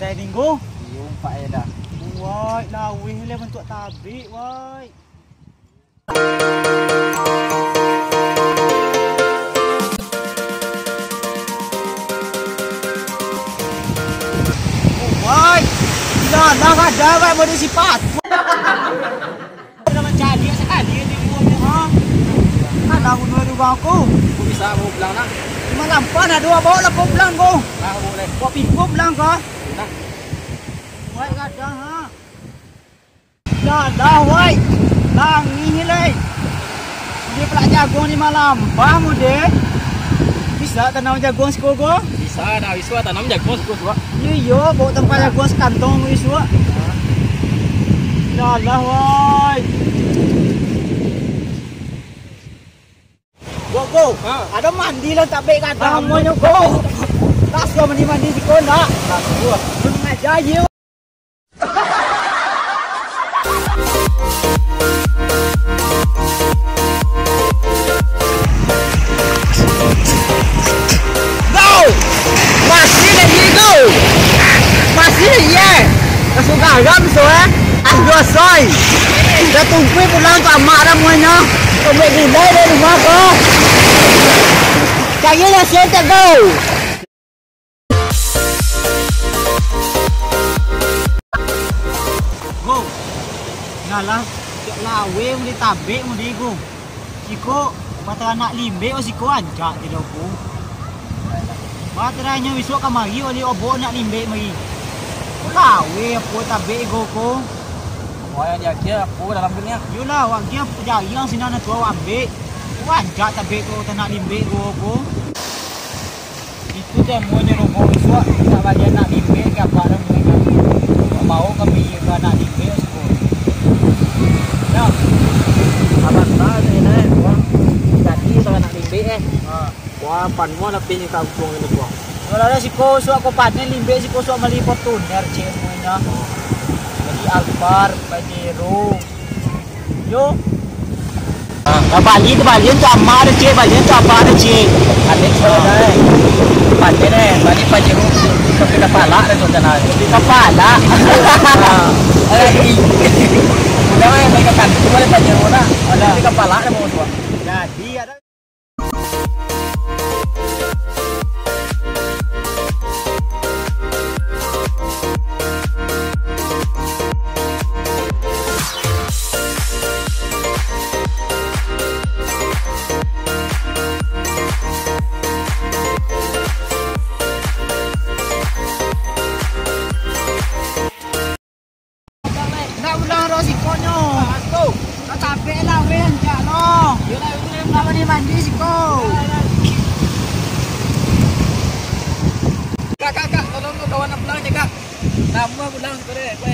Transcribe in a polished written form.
Teh minggu. Yung paeda. Woi, lawih le bentuk tabik, woi. Woi, dah ada woi mau disipat. Sudah menjadi sekali di rumah ha. Ada guna juga aku. Aku bisa mau pulang nak. Cuma lampan ada dua bawa lah pulang ko. Nah, boleh. Kau pinggul pulang ko. Nah. Woi, kadang ha. Dah woi. Langi le. Dia pelak jagung ni malam. Paham deh? Bisa tanam jagung sekogo? Bisa dah wiswa tanam jagung suka. Iya, bawa tempat jagung sekantong wiswa. Dah woi. Go. Ada mandi lah tak baik kata semuanya go. Tak suka mandi di kona. Tak suka. Sengaja you. Masih ya. Langsung garam so dua soy. Dah tunggu pulang tu amak dah semuanya. Kau buat gila di rumah kau. Kaya lah siap tak kau. Go. Ngalah. Cik lawe mudi tabik mudi go. Siko mata anak limbe o siko ancak di doku. Baterainya wiswa kamari oli obo nak limbe mari. Lawe apa tabik go ko. Wah, dia kira aku dalam dunia. Yolah, wak dia jarang sini nak tua ambil. Wancak tabik ko tanak limbe go ko. Itu temunya rumah wiswa tak bagian nak limbe ke apa dah mereka. Mau kami ke nak limbe ko. Ya. Abang tahu ni wah. Jadi sama nak limbe Wah, pan mo na pini kampung ini gua. Kalau ada si koso aku panen limbe si koso meliput tuner cek semuanya. Jadi Alphard, Pajero. Yo. Bali tu balian tu amar cek, balian tu apa ada cek. Ada saya panen bali Pajero sampai kepala dah tu kana. Di kepala. Lagi. Udah mereka kan tu boleh Pajero dah. Ada di kepala dah mau tu. Jadi ada sikonya. Aku. Tak capek lah weh jak lo. Yolah nak mandi siko. Kak, tolong lu kawan pulang je kak. Nama pulang sekali.